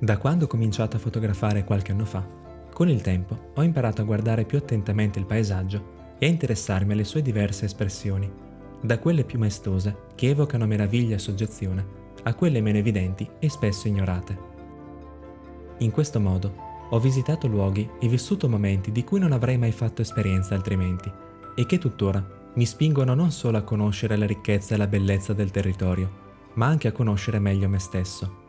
Da quando ho cominciato a fotografare qualche anno fa, con il tempo ho imparato a guardare più attentamente il paesaggio e a interessarmi alle sue diverse espressioni, da quelle più maestose che evocano meraviglia e soggezione, a quelle meno evidenti e spesso ignorate. In questo modo ho visitato luoghi e vissuto momenti di cui non avrei mai fatto esperienza altrimenti e che tuttora mi spingono non solo a conoscere la ricchezza e la bellezza del territorio, ma anche a conoscere meglio me stesso.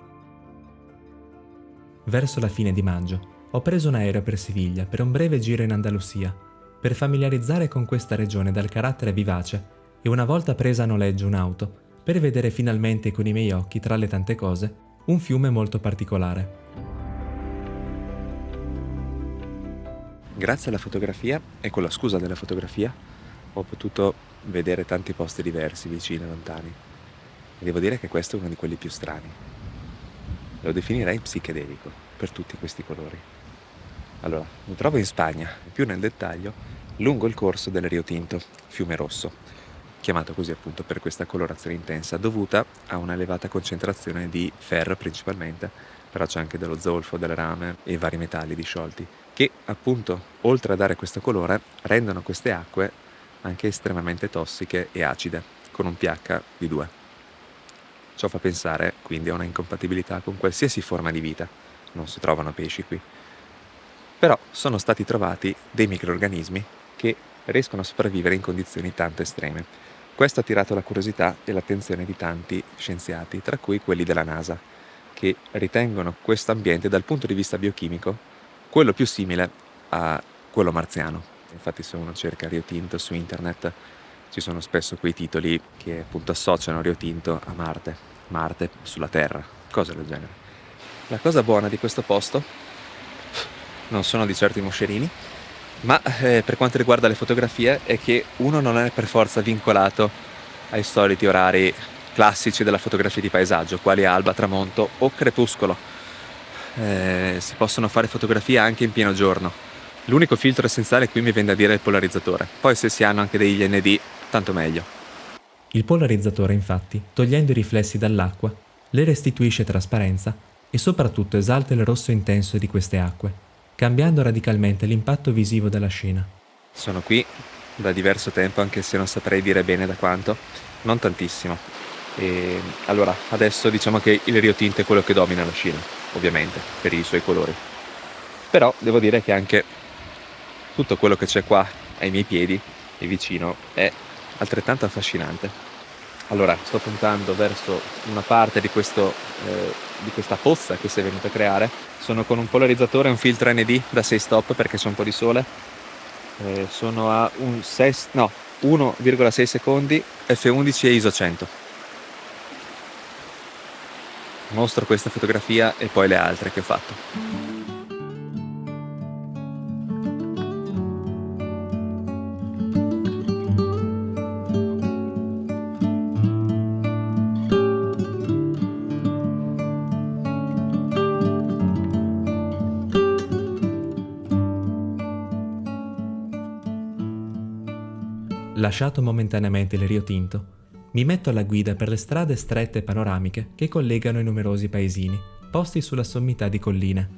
Verso la fine di maggio ho preso un aereo per Siviglia per un breve giro in Andalusia, per familiarizzare con questa regione dal carattere vivace e una volta presa a noleggio un'auto, per vedere finalmente con i miei occhi, tra le tante cose, un fiume molto particolare. Grazie alla fotografia e con la scusa della fotografia ho potuto vedere tanti posti diversi, vicini e lontani. E devo dire che questo è uno di quelli più strani. Lo definirei psichedelico per tutti questi colori. Allora, mi trovo in Spagna, e più nel dettaglio, lungo il corso del Rio Tinto, fiume rosso, chiamato così appunto per questa colorazione intensa, dovuta a una elevata concentrazione di ferro principalmente, però c'è anche dello zolfo, del rame e vari metalli disciolti, che appunto, oltre a dare questo colore, rendono queste acque anche estremamente tossiche e acide, con un pH di 2. Ciò fa pensare quindi a una incompatibilità con qualsiasi forma di vita. Non si trovano pesci qui. Però sono stati trovati dei microrganismi che riescono a sopravvivere in condizioni tanto estreme. Questo ha attirato la curiosità e l'attenzione di tanti scienziati, tra cui quelli della NASA, che ritengono questo ambiente dal punto di vista biochimico quello più simile a quello marziano. Infatti se uno cerca Rio Tinto su internet ci sono spesso quei titoli che appunto associano Rio Tinto a Marte sulla Terra, cose del genere. La cosa buona di questo posto non sono di certo i moscerini, ma per quanto riguarda le fotografie è che uno non è per forza vincolato ai soliti orari classici della fotografia di paesaggio, quali alba, tramonto o crepuscolo. Si possono fare fotografie anche in pieno giorno. L'unico filtro essenziale qui mi viene da dire è il polarizzatore, poi se si hanno anche degli ND, tanto meglio. Il polarizzatore infatti, togliendo i riflessi dall'acqua, le restituisce trasparenza e soprattutto esalta il rosso intenso di queste acque, cambiando radicalmente l'impatto visivo della scena. Sono qui da diverso tempo, anche se non saprei dire bene da quanto, non tantissimo. E allora, adesso diciamo che il Rio Tinto è quello che domina la scena, ovviamente, per i suoi colori. Però devo dire che anche tutto quello che c'è qua ai miei piedi e vicino è altrettanto affascinante. Allora, sto puntando verso una parte di questa pozza che si è venuta a creare. Sono con un polarizzatore e un filtro ND da 6 stop perché c'è un po' di sole. Sono a 1,6 secondi, F11 e ISO 100. Mostro questa fotografia e poi le altre che ho fatto. Lasciato momentaneamente il Rio Tinto, mi metto alla guida per le strade strette e panoramiche che collegano i numerosi paesini, posti sulla sommità di colline.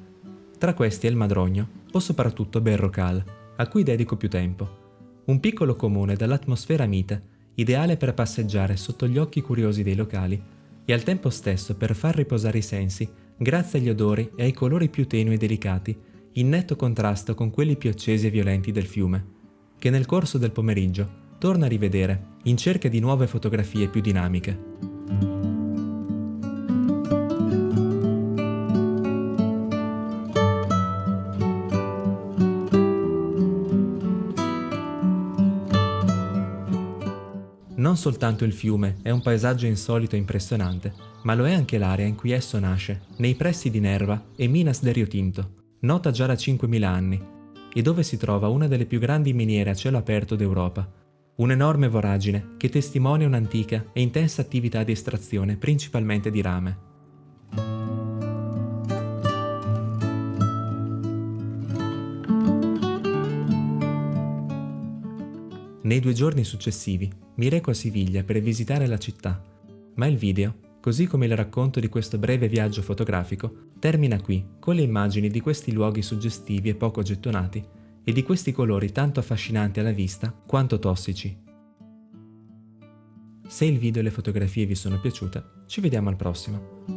Tra questi è il Madrogno, o soprattutto Berrocal, a cui dedico più tempo. Un piccolo comune dall'atmosfera mite, ideale per passeggiare sotto gli occhi curiosi dei locali, e al tempo stesso per far riposare i sensi, grazie agli odori e ai colori più tenui e delicati, in netto contrasto con quelli più accesi e violenti del fiume, che nel corso del pomeriggio torna a rivedere, in cerca di nuove fotografie più dinamiche. Non soltanto il fiume è un paesaggio insolito e impressionante, ma lo è anche l'area in cui esso nasce, nei pressi di Nerva e Minas del Rio Tinto, nota già da 5.000 anni, e dove si trova una delle più grandi miniere a cielo aperto d'Europa. Un'enorme voragine che testimonia un'antica e intensa attività di estrazione principalmente di rame. Nei 2 giorni successivi mi reco a Siviglia per visitare la città, ma il video Così come il racconto di questo breve viaggio fotografico termina qui, con le immagini di questi luoghi suggestivi e poco gettonati e di questi colori tanto affascinanti alla vista quanto tossici. Se il video e le fotografie vi sono piaciute, ci vediamo al prossimo.